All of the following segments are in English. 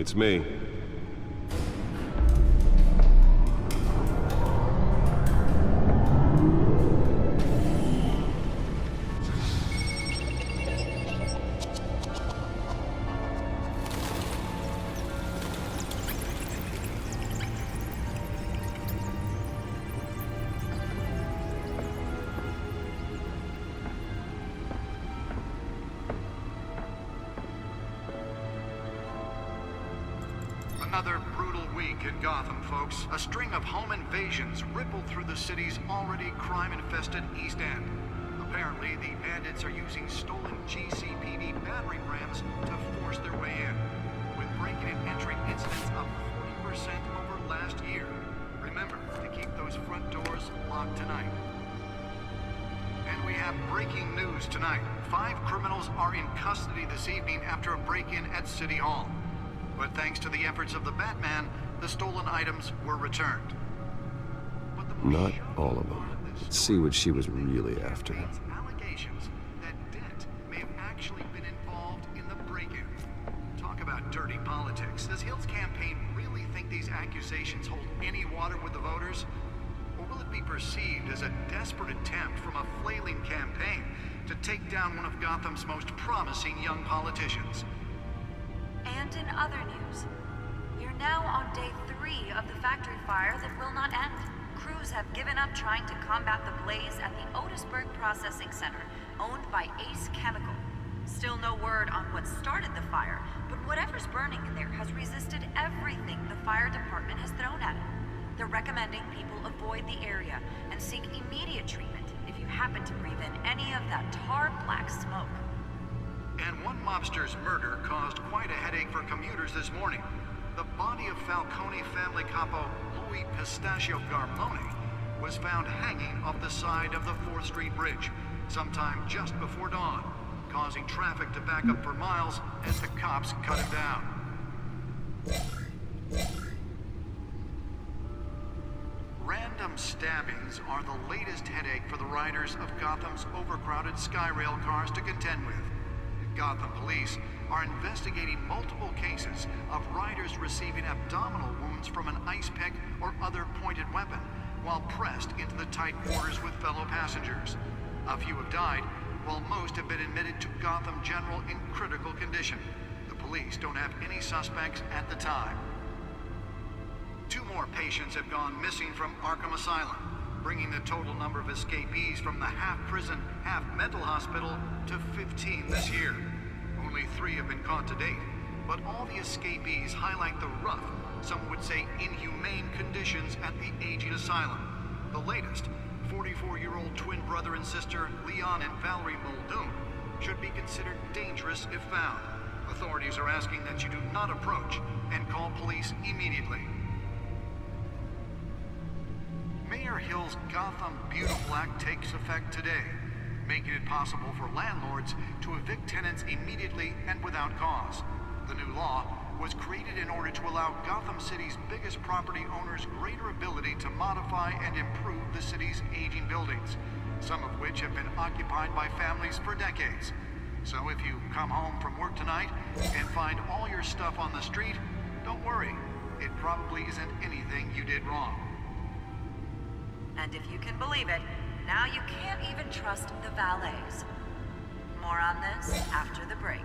It's me. Another brutal week in Gotham, folks. A string of home invasions rippled through the city's already crime-infested East End. Apparently, the bandits are using stolen GCPD battering rams to force their way in, with breaking and entering incidents up 40% over last year. Remember to keep those front doors locked tonight. And we have breaking news tonight. 5 criminals are in custody this evening after a break-in at City Hall. But thanks to the efforts of the Batman, the stolen items were returned. Not all of them. Let's see what she was really after. Allegations that Dent may have actually been involved in the break-in. Talk about dirty politics. Does Hill's campaign really think these accusations hold any water with the voters? Or will it be perceived as a desperate attempt from a flailing campaign to take down one of Gotham's most promising young politicians? And in other news, we're now on day 3 of the factory fire that will not end. Crews have given up trying to combat the blaze at the Otisburg Processing Center, owned by Ace Chemical. Still no word on what started the fire, but whatever's burning in there has resisted everything the fire department has thrown at it. They're recommending people avoid the area and seek immediate treatment if you happen to breathe in any of that tar black smoke. And one mobster's murder caused quite a headache for commuters this morning. The body of Falcone family capo Louis Pistachio Garmone was found hanging off the side of the 4th Street Bridge sometime just before dawn, causing traffic to back up for miles as the cops cut him down. Random stabbings are the latest headache for the riders of Gotham's overcrowded Skyrail cars to contend with. Gotham police are investigating multiple cases of riders receiving abdominal wounds from an ice pick or other pointed weapon while pressed into the tight quarters with fellow passengers. A few have died, while most have been admitted to Gotham General in critical condition. The police don't have any suspects at the time. 2 more patients have gone missing from Arkham Asylum, bringing the total number of escapees from the half-prison, half-mental hospital to 15 this year. Only 3 have been caught to date, but all the escapees highlight the rough, some would say inhumane conditions at the aging asylum. The latest, 44-year-old twin brother and sister Leon and Valerie Muldoon, should be considered dangerous if found. Authorities are asking that you do not approach and call police immediately. Mayor Hill's Gotham Beautiful Act takes effect today, making it possible for landlords to evict tenants immediately and without cause. The new law was created in order to allow Gotham City's biggest property owners greater ability to modify and improve the city's aging buildings, some of which have been occupied by families for decades. So if you come home from work tonight and find all your stuff on the street, don't worry. It probably isn't anything you did wrong. And if you can believe it, now you can't even trust the valets. More on this after the break.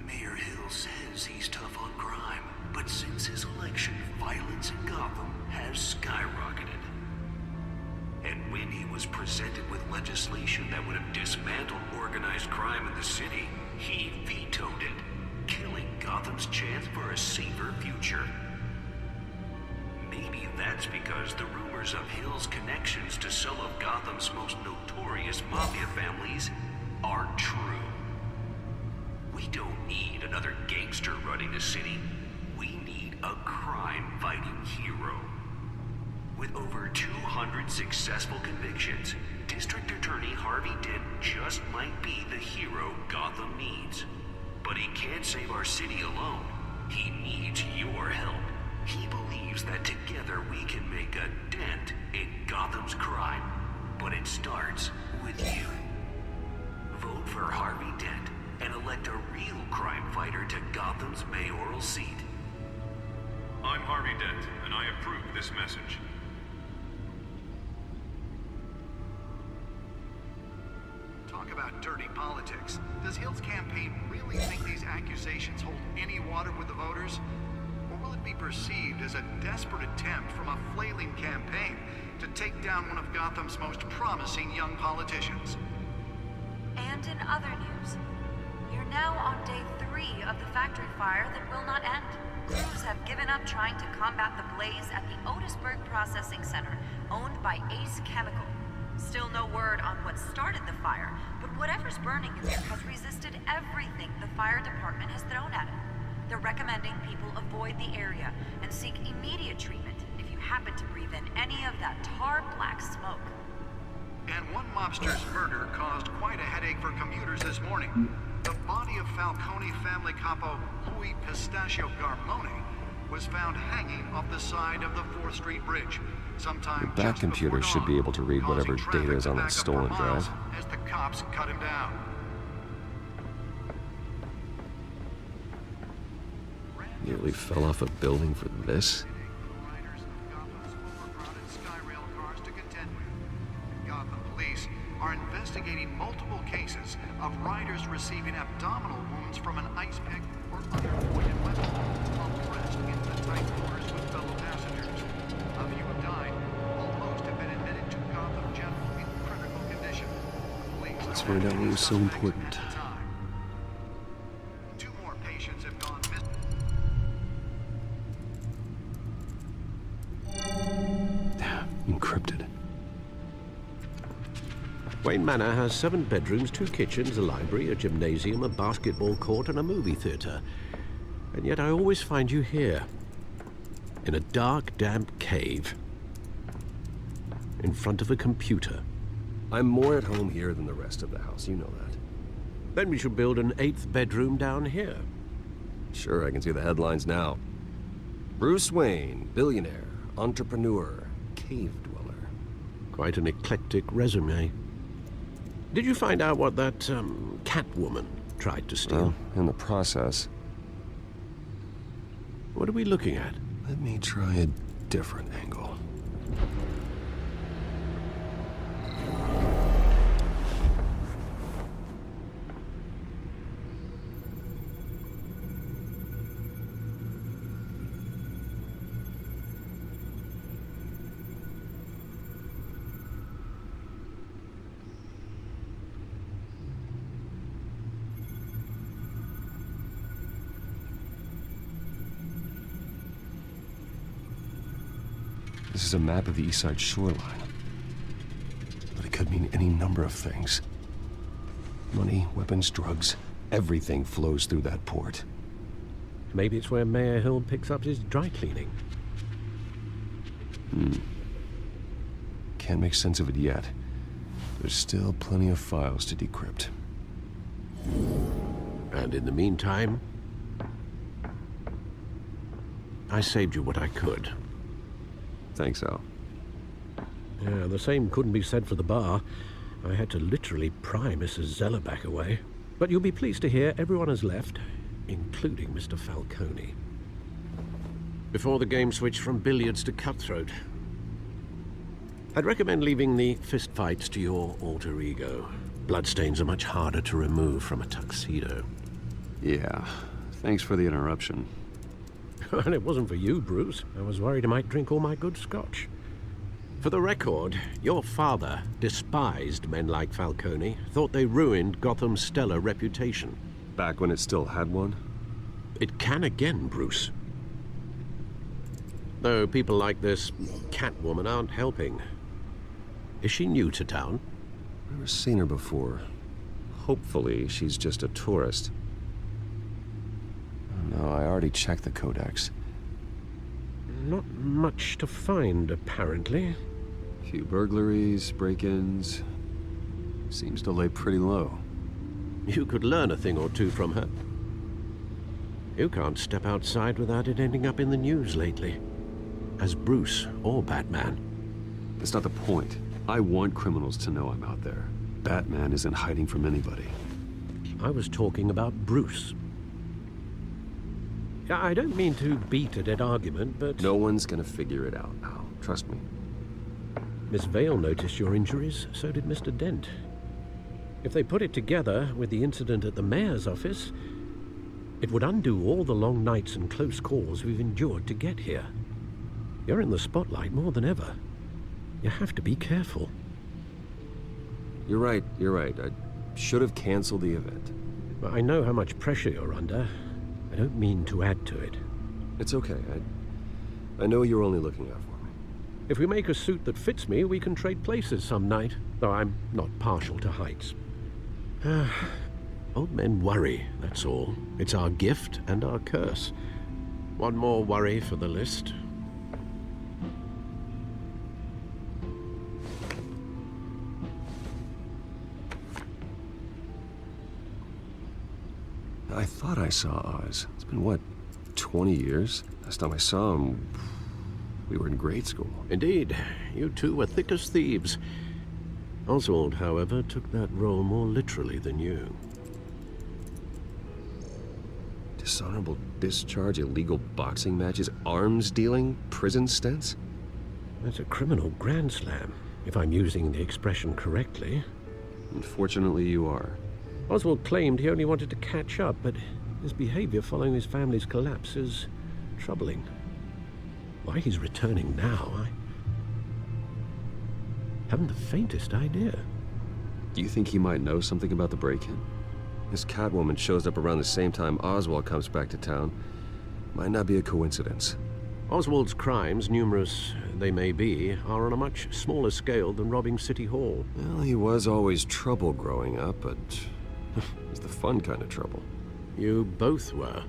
Mayor Hill says he's tough on crime, but since his election, violence in Gotham has skyrocketed. And when he was presented with legislation that would have dismantled organized crime in the city, he vetoed it, killing Gotham's chance for a safer future. Maybe that's because the rumors of Hill's connections to some of Gotham's most notorious mafia families aren't true. We don't need another gangster running the city. We need a crime-fighting hero. With over 200 successful convictions, District Attorney Harvey Dent just might be the hero Gotham needs. But he can't save our city alone. He needs your help. He believes that together we can make a dent in Gotham's crime. But it starts with you. Vote for Harvey Dent and elect a real crime fighter to Gotham's mayoral seat. I'm Harvey Dent, and I approve this message. Talk about dirty politics. Does Hill's campaign really think these accusations hold any water with the voters? Or will it be perceived as a desperate attempt from a flailing campaign to take down one of Gotham's most promising young politicians? And in other news, you're now on day 3 of the factory fire that will not end. Crews have given up trying to combat the blaze at the Otisburg Processing Center, owned by Ace Chemical. Still no word on what started the fire, but whatever's burning in there has resisted everything the fire department has thrown at it. They're recommending people avoid the area and seek immediate treatment if you happen to breathe in any of that tar black smoke. And one mobster's murder caused quite a headache for commuters this morning. The body of Falcone family capo Louis Pistachio Garmone was found hanging off the side of the 4th Street Bridge. Sometime That just computer before should be dawn, able to read whatever causing data traffic is on to that back up stolen for miles drive. as the cops cut him down. Nearly fell off a building for this? Riders of Gotham's overcrowded Skyrail cars to contend with. Gotham police are investigating multiple cases of riders receiving abdominal wounds from an ice pick or other pointed weapon while pressed into the tight quarters with fellow passengers. A few have died, while most have been admitted to Gotham General in critical condition. Police Let's don't find have out what any was so suspects important. at the time. 2 more patients have gone missing. Encrypted. Wayne Manor has 7 bedrooms, 2 kitchens, a library, a gymnasium, a basketball court, and a movie theater. And yet I always find you here, in a dark, damp cave, in front of a computer. I'm more at home here than the rest of the house, you know that. Then we should build an 8th bedroom down here. Sure, I can see the headlines now. Bruce Wayne, billionaire, entrepreneur, cave dweller. Quite an eclectic resume. Did you find out what that, Catwoman tried to steal? Well, in the process, What are we looking at? let me try a different angle. This is a map of the East Side shoreline. But it could mean any number of things. Money, weapons, drugs, everything flows through that port. Maybe it's where Mayor Hill picks up his dry cleaning. Can't make sense of it yet. There's still plenty of files to decrypt. And in the meantime, I saved you what I could. Thanks, Al. Yeah, the same couldn't be said for the bar. I had to literally pry Mrs. Zeller back away. But you'll be pleased to hear everyone has left, including Mr. Falcone. Before the game switched from billiards to cutthroat. I'd recommend leaving the fistfights to your alter ego. Bloodstains are much harder to remove from a tuxedo. Yeah, thanks for the interruption. And it wasn't for you, Bruce. I was worried I might drink all my good scotch. For the record, your father despised men like Falcone, thought they ruined Gotham's stellar reputation. Back when it still had one? It can again, Bruce. Though people like this Catwoman aren't helping. Is she new to town? Never seen her before. Hopefully, she's just a tourist. No, I already checked the codex. Not much to find, apparently. Few burglaries, break-ins. Seems to lay pretty low. You could learn a thing or two from her. You can't step outside without it ending up in the news lately. As Bruce or Batman. That's not the point. I want criminals to know I'm out there. Batman isn't hiding from anybody. I was talking about Bruce. I don't mean to beat a dead argument, but... No one's gonna figure it out, Al. Trust me. Miss Vale noticed your injuries, so did Mr. Dent. If they put it together with the incident at the mayor's office, it would undo all the long nights and close calls we've endured to get here. You're in the spotlight more than ever. You have to be careful. You're right. I should have canceled the event. I know how much pressure you're under. I don't mean to add to it. It's okay. I know you're only looking out for me. If we make a suit that fits me, we can trade places some night, though I'm not partial to heights. Old men worry, that's all. It's our gift and our curse. One more worry for the list. I thought I saw Oz. It's been, what, 20 years? Last time I saw him, we were in grade school. Indeed, you two were thick as thieves. Oswald, however, took that role more literally than you. Dishonorable discharge, illegal boxing matches, arms dealing, prison stints? That's a criminal grand slam, if I'm using the expression correctly. Unfortunately, you are. Oswald claimed he only wanted to catch up, but his behavior following his family's collapse is troubling. Why he's returning now, I haven't the faintest idea. Do you think he might know something about the break-in? This Catwoman shows up around the same time Oswald comes back to town. Might not be a coincidence. Oswald's crimes, numerous they may be, are on a much smaller scale than robbing City Hall. Well, he was always trouble growing up, but it's the fun kind of trouble. You both were.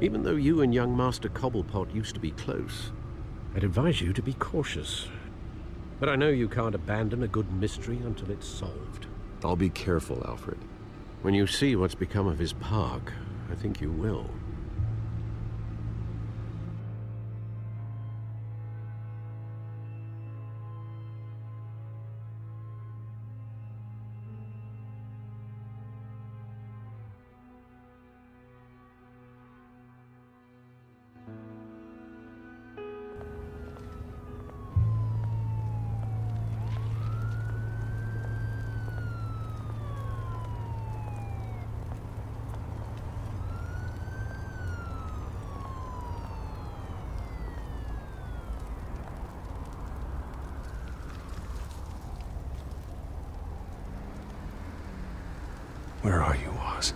Even though you and young Master Cobblepot used to be close, I'd advise you to be cautious. But I know you can't abandon a good mystery until it's solved. I'll be careful, Alfred. When you see what's become of his park, I think you will. Where are you, Oz?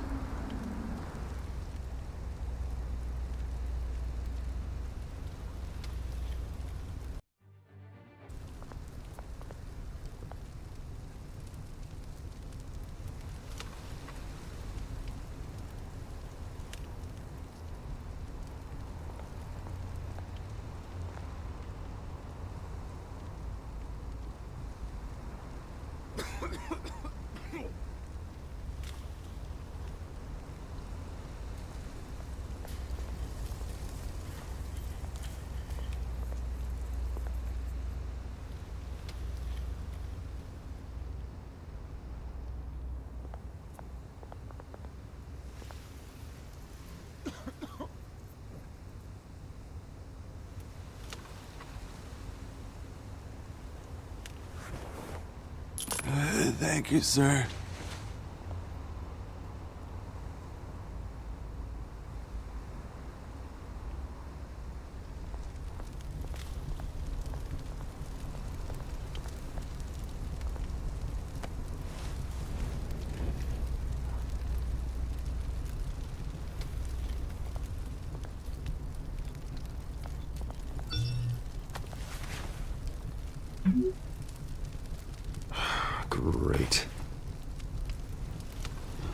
Thank you, sir. Great.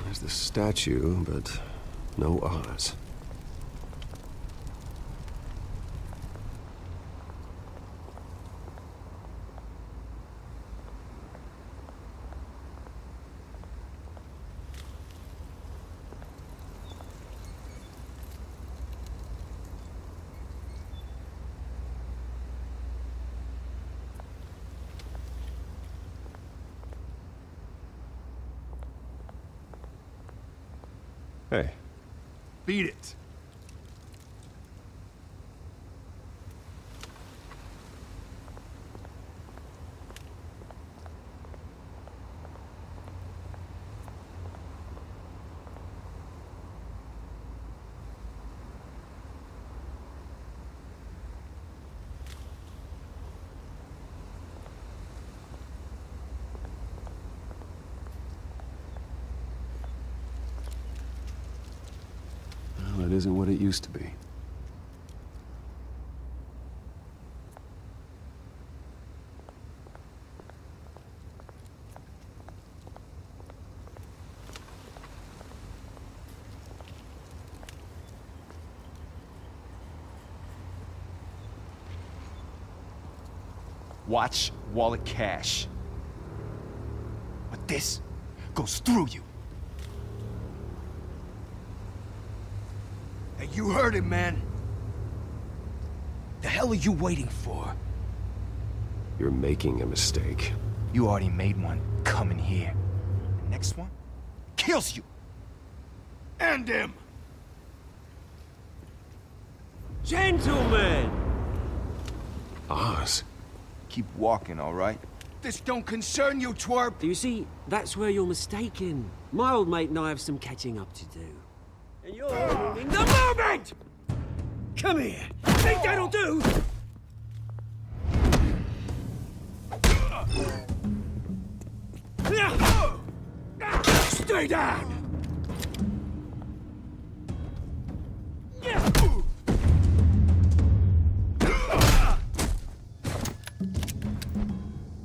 There's the statue, but no Oz. Hey. Beat it. it isn't what it used to be. Watch wallet cash. But this goes through you. Hey, you heard it, man. The hell are you waiting for? You're making a mistake. You already made one coming here. The next one kills you. And him. Gentlemen! Oz. Keep walking, all right? This don't concern you, twerp. Do you see, that's where you're mistaken. My old mate and I have some catching up to do. And you're ruining the moment! Come here! Think that'll do? Stay down!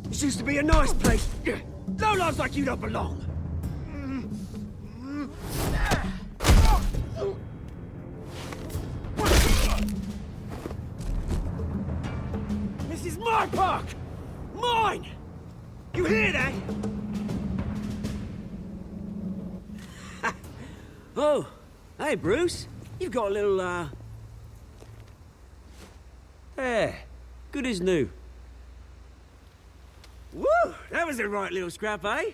This used to be a nice place. Lowlifes like you don't belong. This is my park! Mine! You hear that? Oh, hey, Bruce. You've got a little, Yeah, good as new. Woo! That was a right little scrap, eh?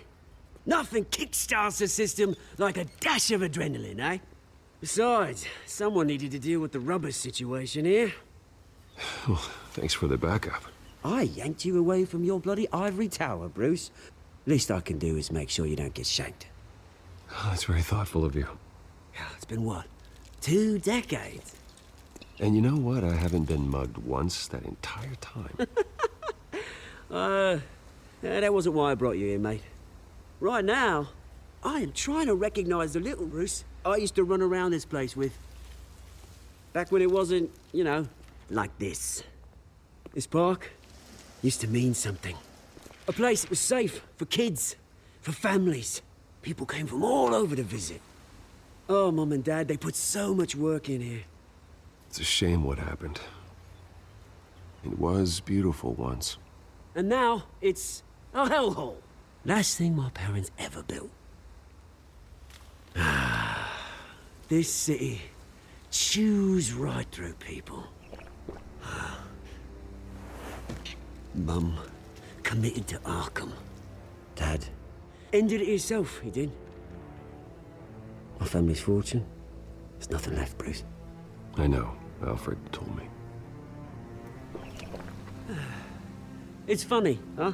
Nothing kickstarts the system like a dash of adrenaline, eh? Besides, someone needed to deal with the rubber situation here. Well, thanks for the backup. I yanked you away from your bloody ivory tower, Bruce. Least I can do is make sure you don't get shanked. Oh, that's very thoughtful of you. It's been what? 2 decades? And you know what? I haven't been mugged once that entire time. That wasn't why I brought you here, mate. Right now, I am trying to recognize the little Bruce I used to run around this place with. Back when it wasn't, you know, like this. This park used to mean something. A place that was safe for kids, for families. People came from all over to visit. Oh, Mum and Dad, they put so much work in here. It's a shame what happened. It was beautiful once. And now, it's a hellhole. Last thing my parents ever built. This city chews right through people. Mum committed to Arkham. Dad ended it himself, he did. My family's fortune, there's nothing left, Bruce. I know. Alfred told me. It's funny, huh?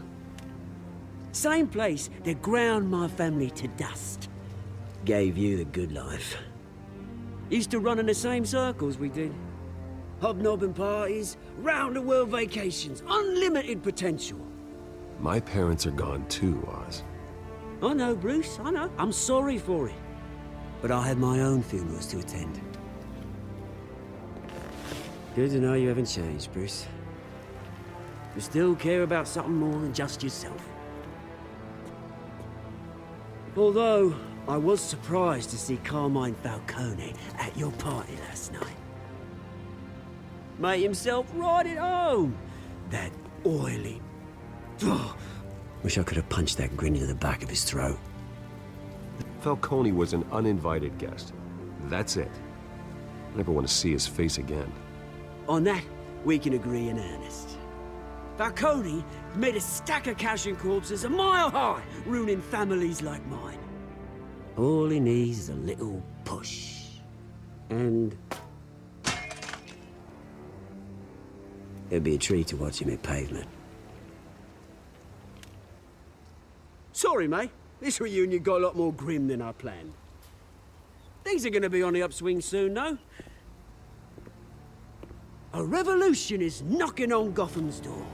Same place that ground my family to dust. Gave you the good life. Used to run in the same circles we did. Hobnobbing parties, round-the-world vacations, unlimited potential. My parents are gone too, Oz. I know, Bruce, I know. I'm sorry for it. But I had my own funerals to attend. Good to know you haven't changed, Bruce. You still care about something more than just yourself. Although, I was surprised to see Carmine Falcone at your party last night. Made himself right at home. That oily... Oh, wish I could have punched that grin into the back of his throat. Falcone was an uninvited guest. That's it. I never want to see his face again. On that, we can agree in earnest. Falcone made a stack of cash and corpses a mile high, ruining families like mine. All he needs is a little push. And... it'd be a treat to watch him hit pavement. Sorry, mate. This reunion got a lot more grim than I planned. Things are gonna be on the upswing soon, though. A revolution is knocking on Gotham's door.